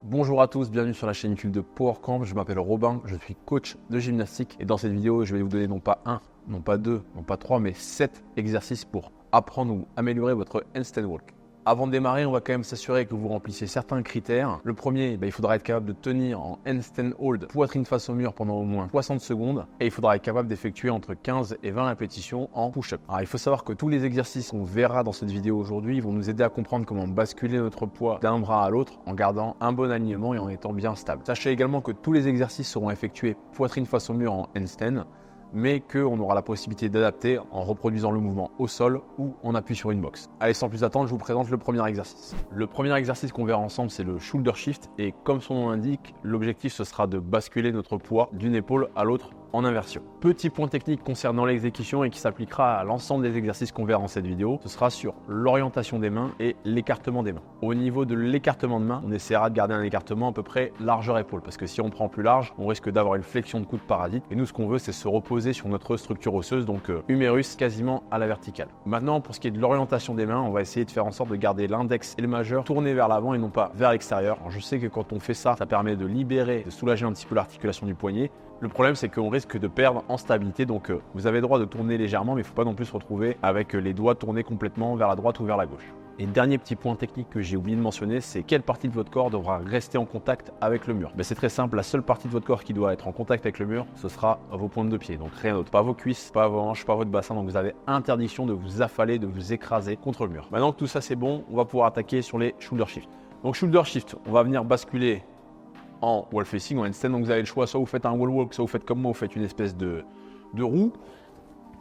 Bonjour à tous, bienvenue sur la chaîne YouTube de PowerCamp. Je m'appelle Robin, je suis coach de gymnastique et dans cette vidéo, je vais vous donner non pas un, non pas deux, non pas trois, mais 7 exercices pour apprendre ou améliorer votre handstand walk. Avant de démarrer, on va quand même s'assurer que vous remplissez certains critères. Le premier, il faudra être capable de tenir en handstand hold, poitrine face au mur pendant au moins 60 secondes. Et il faudra être capable d'effectuer entre 15 et 20 répétitions en push-up. Alors il faut savoir que tous les exercices qu'on verra dans cette vidéo aujourd'hui vont nous aider à comprendre comment basculer notre poids d'un bras à l'autre en gardant un bon alignement et en étant bien stable. Sachez également que tous les exercices seront effectués poitrine face au mur en handstand, mais qu'on aura la possibilité d'adapter en reproduisant le mouvement au sol ou en appui sur une box. Allez, sans plus attendre, je vous présente le premier exercice. Le premier exercice qu'on verra ensemble, c'est le shoulder shift et comme son nom l'indique, l'objectif ce sera de basculer notre poids d'une épaule à l'autre en inversion. Petit point technique concernant l'exécution et qui s'appliquera à l'ensemble des exercices qu'on verra dans cette vidéo, ce sera sur l'orientation des mains et l'écartement des mains. Au niveau de l'écartement de main, on essaiera de garder un écartement à peu près largeur épaule parce que si on prend plus large, on risque d'avoir une flexion de coude parasite et nous ce qu'on veut c'est se reposer sur notre structure osseuse, donc humérus quasiment à la verticale. Maintenant pour ce qui est de l'orientation des mains, on va essayer de faire en sorte de garder l'index et le majeur tournés vers l'avant et non pas vers l'extérieur. Alors je sais que quand on fait ça, ça permet de libérer, de soulager un petit peu l'articulation du poignet. Le problème, c'est qu'on risque de perdre en stabilité, donc vous avez le droit de tourner légèrement, mais il ne faut pas non plus se retrouver avec les doigts tournés complètement vers la droite ou vers la gauche. Et dernier petit point technique que j'ai oublié de mentionner, c'est quelle partie de votre corps devra rester en contact avec le mur. C'est très simple, la seule partie de votre corps qui doit être en contact avec le mur, ce sera vos pointes de pied, donc rien d'autre. Pas vos cuisses, pas vos hanches, pas votre bassin, donc vous avez interdiction de vous affaler, de vous écraser contre le mur. Maintenant que tout ça c'est bon, on va pouvoir attaquer sur les shoulder shift. Donc shoulder shift, on va venir basculer en wall facing, en handstand, donc vous avez le choix, soit vous faites un wall walk, soit vous faites comme moi, vous faites une espèce de roue.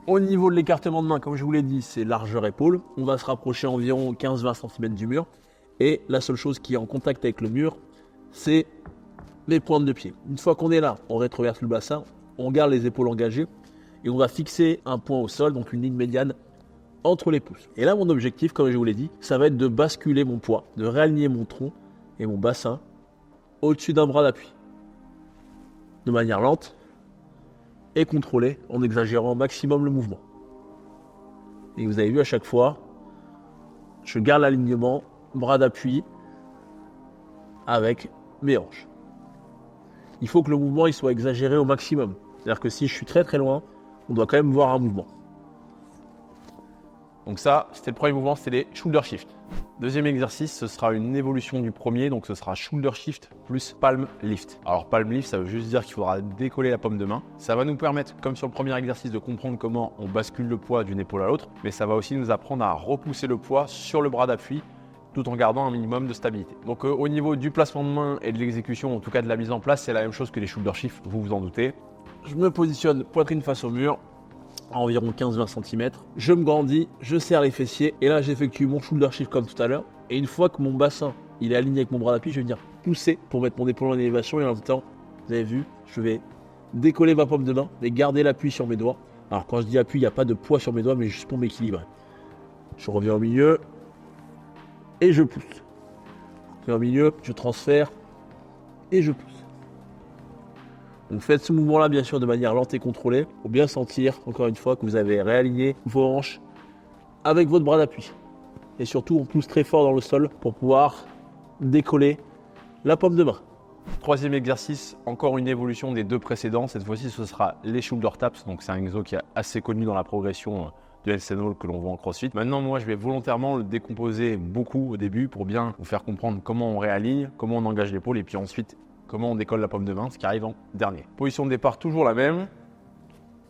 Au niveau de l'écartement de main, comme je vous l'ai dit, c'est largeur épaule. On va se rapprocher environ 15-20 cm du mur. Et la seule chose qui est en contact avec le mur, c'est les pointes de pied. Une fois qu'on est là, on rétroverse le bassin, on garde les épaules engagées et on va fixer un point au sol, donc une ligne médiane entre les pouces. Et là, mon objectif, comme je vous l'ai dit, ça va être de basculer mon poids, de réaligner mon tronc et mon bassin au-dessus d'un bras d'appui, de manière lente et contrôlée, en exagérant au maximum le mouvement. Et vous avez vu à chaque fois, je garde l'alignement, bras d'appui avec mes hanches. Il faut que le mouvement il soit exagéré au maximum. C'est-à-dire que si je suis très très loin, on doit quand même voir un mouvement. Donc ça, c'était le premier mouvement, c'était les shoulder shift. Deuxième exercice, ce sera une évolution du premier, donc ce sera shoulder shift plus palm lift. Alors palm lift, ça veut juste dire qu'il faudra décoller la paume de main. Ça va nous permettre, comme sur le premier exercice, de comprendre comment on bascule le poids d'une épaule à l'autre, mais ça va aussi nous apprendre à repousser le poids sur le bras d'appui tout en gardant un minimum de stabilité. Donc au niveau du placement de main et de l'exécution, en tout cas de la mise en place, c'est la même chose que les shoulder shift, vous vous en doutez. Je me positionne poitrine face au mur, à environ 15-20 cm. Je me grandis, je serre les fessiers et là j'effectue mon shoulder shift comme tout à l'heure. Et une fois que mon bassin il est aligné avec mon bras d'appui, je vais venir pousser pour mettre mon épaule en élévation et en même temps, vous avez vu, je vais décoller ma paume de main et garder l'appui sur mes doigts. Alors quand je dis appui, il n'y a pas de poids sur mes doigts, mais juste pour m'équilibrer. Je reviens au milieu et je pousse. Je reviens au milieu, je transfère et je pousse. Donc faites ce mouvement-là bien sûr de manière lente et contrôlée pour bien sentir, encore une fois, que vous avez réaligné vos hanches avec votre bras d'appui. Et surtout, on pousse très fort dans le sol pour pouvoir décoller la paume de main. Troisième exercice, encore une évolution des deux précédents. Cette fois-ci, ce sera les shoulder taps. Donc c'est un exo qui est assez connu dans la progression du handstand walk que l'on voit en crossfit. Maintenant, moi, je vais volontairement le décomposer beaucoup au début pour bien vous faire comprendre comment on réaligne, comment on engage l'épaule et puis ensuite comment on décolle la paume de main, ce qui arrive en dernier. Position de départ toujours la même.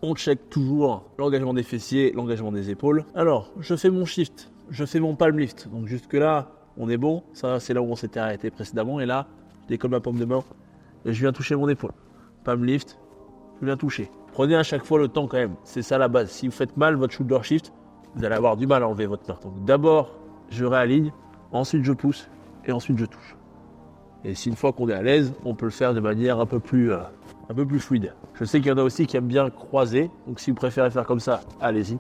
On check toujours l'engagement des fessiers, l'engagement des épaules. Alors, je fais mon shift, je fais mon palm lift. Donc jusque là, on est bon. Ça, c'est là où on s'était arrêté précédemment. Et là, je décolle ma paume de main et je viens toucher mon épaule. Palm lift, je viens toucher. Prenez à chaque fois le temps quand même. C'est ça la base. Si vous faites mal votre shoulder shift, vous allez avoir du mal à enlever votre main. Donc d'abord, je réaligne, ensuite je pousse et ensuite je touche. Et si une fois qu'on est à l'aise, on peut le faire de manière un peu plus fluide. Je sais qu'il y en a aussi qui aiment bien croiser, donc si vous préférez faire comme ça, allez-y.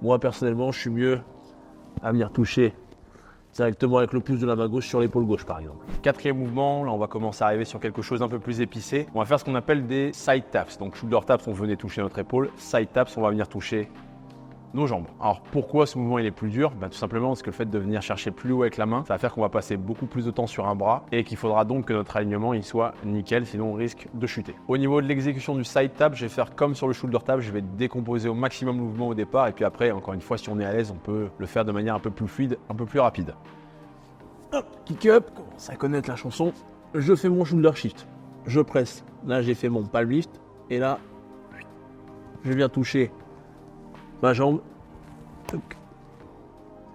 Moi personnellement, je suis mieux à venir toucher directement avec le pouce de la main gauche sur l'épaule gauche par exemple. Quatrième mouvement, là on va commencer à arriver sur quelque chose d'un peu plus épicé. On va faire ce qu'on appelle des side taps. Donc shoulder taps, on venait toucher notre épaule. Side taps, on va venir toucher nos jambes. Alors pourquoi ce mouvement il est plus dur? Tout simplement parce que le fait de venir chercher plus haut avec la main, ça va faire qu'on va passer beaucoup plus de temps sur un bras et qu'il faudra donc que notre alignement il soit nickel, sinon on risque de chuter. Au niveau de l'exécution du side tap, je vais faire comme sur le shoulder tap, je vais décomposer au maximum le mouvement au départ et puis après, encore une fois, si on est à l'aise, on peut le faire de manière un peu plus fluide, un peu plus rapide. Hop, kick up, commence à connaître la chanson. Je fais mon shoulder shift, je presse. Là, j'ai fait mon palm lift et là, je viens toucher ma jambe.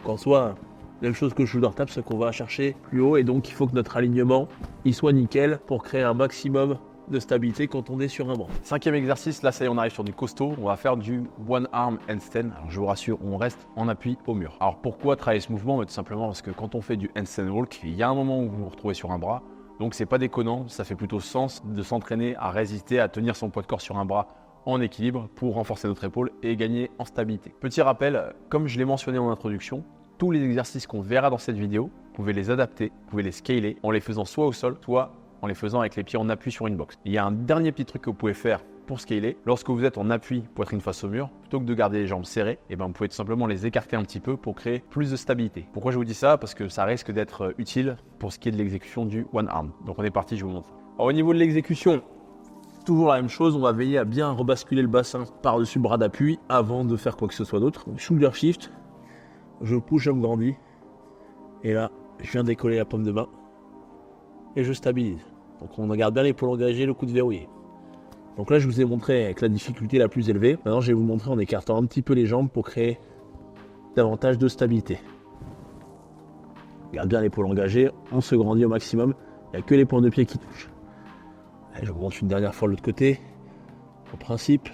Qu'en soit, même chose que le shoulder tap, c'est qu'on va chercher plus haut et donc il faut que notre alignement il soit nickel pour créer un maximum de stabilité quand on est sur un banc. 5e exercice, là ça y est, on arrive sur du costaud. On va faire du one arm handstand. Alors je vous rassure, on reste en appui au mur. Alors pourquoi travailler ce mouvement? Tout simplement parce que quand on fait du handstand walk, il y a un moment où vous vous retrouvez sur un bras. Donc c'est pas déconnant, ça fait plutôt sens de s'entraîner à résister, à tenir son poids de corps sur un bras en équilibre pour renforcer notre épaule et gagner en stabilité. Petit rappel, comme je l'ai mentionné en introduction, tous les exercices qu'on verra dans cette vidéo, vous pouvez les adapter, vous pouvez les scaler en les faisant soit au sol, soit en les faisant avec les pieds en appui sur une box. Il y a un dernier petit truc que vous pouvez faire pour scaler. Lorsque vous êtes en appui, poitrine face au mur, plutôt que de garder les jambes serrées, vous pouvez tout simplement les écarter un petit peu pour créer plus de stabilité. Pourquoi je vous dis ça? Parce que ça risque d'être utile pour ce qui est de l'exécution du one arm. Donc on est parti, je vous montre. Alors, au niveau de l'exécution, toujours la même chose, on va veiller à bien rebasculer le bassin par-dessus le bras d'appui avant de faire quoi que ce soit d'autre. Shoulder shift, je push, je me grandis. Et là, je viens décoller la paume de main. Et je stabilise. Donc on garde bien l'épaule engagée, le coude verrouillé. Donc là, je vous ai montré avec la difficulté la plus élevée. Maintenant, je vais vous montrer en écartant un petit peu les jambes pour créer davantage de stabilité. On garde bien l'épaule engagée, on se grandit au maximum. Il n'y a que les pointes de pied qui touchent. Allez, je vous montre une dernière fois de l'autre côté. Au principe,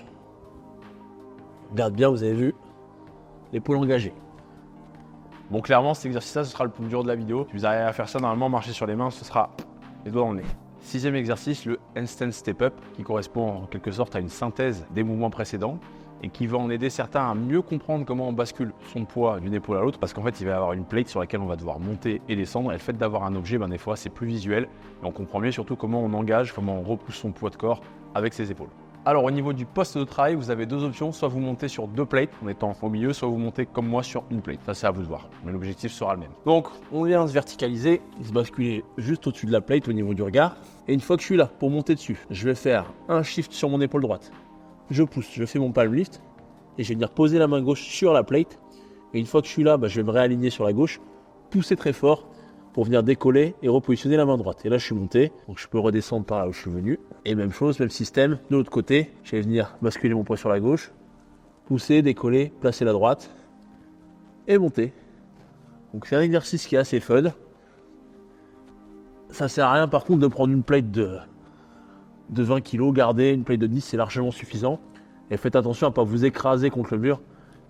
on garde bien, vous avez vu, l'épaule engagée. Bon, clairement, cet exercice-là, ce sera le plus dur de la vidéo. Si vous arrivez à faire ça, normalement, marcher sur les mains, ce sera les doigts dans le nez. 6e exercice, le handstand step up, qui correspond en quelque sorte à une synthèse des mouvements précédents et qui va en aider certains à mieux comprendre comment on bascule son poids d'une épaule à l'autre, parce qu'en fait, il va y avoir une plate sur laquelle on va devoir monter et descendre. Et le fait d'avoir un objet, des fois, c'est plus visuel et on comprend mieux surtout comment on engage, comment on repousse son poids de corps avec ses épaules. Alors au niveau du poste de travail, vous avez deux options, soit vous montez sur 2 plates en étant au milieu, soit vous montez comme moi sur une plate. Ça c'est à vous de voir, mais l'objectif sera le même. Donc on vient se verticaliser, se basculer juste au-dessus de la plate au niveau du regard. Et une fois que je suis là pour monter dessus, je vais faire un shift sur mon épaule droite. Je pousse, je fais mon palm lift et je vais venir poser la main gauche sur la plate. Et une fois que je suis là, je vais me réaligner sur la gauche, pousser très fort pour venir décoller et repositionner la main droite. Et là, je suis monté, donc je peux redescendre par là où je suis venu. Et même chose, même système, de l'autre côté, je vais venir basculer mon poids sur la gauche, pousser, décoller, placer la droite et monter. Donc c'est un exercice qui est assez fun. Ça sert à rien par contre de prendre une plate de 20 kg, garder une plate de 10, c'est largement suffisant. Et faites attention à ne pas vous écraser contre le mur.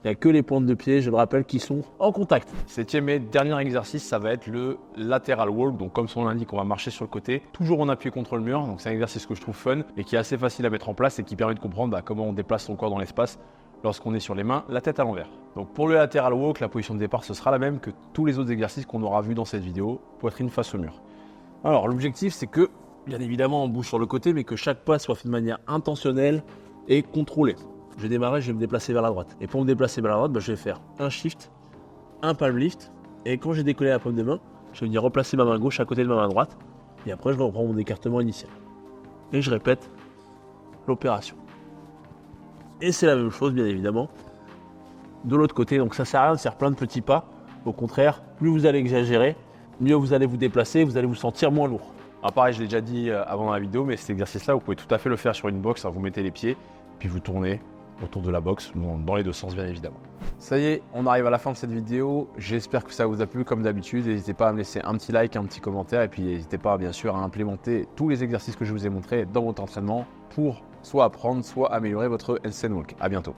Il n'y a que les pointes de pied, je le rappelle, qui sont en contact. 7e et dernier exercice, ça va être le lateral walk. Donc comme son nom l'indique, on va marcher sur le côté, toujours en appui contre le mur. Donc c'est un exercice que je trouve fun et qui est assez facile à mettre en place et qui permet de comprendre comment on déplace son corps dans l'espace lorsqu'on est sur les mains, la tête à l'envers. Donc pour le lateral walk, la position de départ, ce sera la même que tous les autres exercices qu'on aura vus dans cette vidéo, poitrine face au mur. Alors l'objectif, c'est que, bien évidemment, on bouge sur le côté, mais que chaque pas soit fait de manière intentionnelle et contrôlée. Je vais démarrer, je vais me déplacer vers la droite. Et pour me déplacer vers la droite, je vais faire un shift, un palm lift. Et quand j'ai décollé la paume de main, je vais venir replacer ma main gauche à côté de ma main droite. Et après, je reprends mon écartement initial. Et je répète l'opération. Et c'est la même chose, bien évidemment, de l'autre côté. Donc ça sert à rien de faire plein de petits pas. Au contraire, plus vous allez exagérer, mieux vous allez vous déplacer, vous allez vous sentir moins lourd. Alors pareil, je l'ai déjà dit avant dans la vidéo, mais cet exercice-là, vous pouvez tout à fait le faire sur une box. Vous mettez les pieds, puis vous tournez autour de la box, dans les deux sens bien évidemment. Ça y est, on arrive à la fin de cette vidéo. J'espère que ça vous a plu comme d'habitude. N'hésitez pas à me laisser un petit like, un petit commentaire et puis n'hésitez pas bien sûr à implémenter tous les exercices que je vous ai montrés dans votre entraînement pour soit apprendre, soit améliorer votre handstand walk. À bientôt.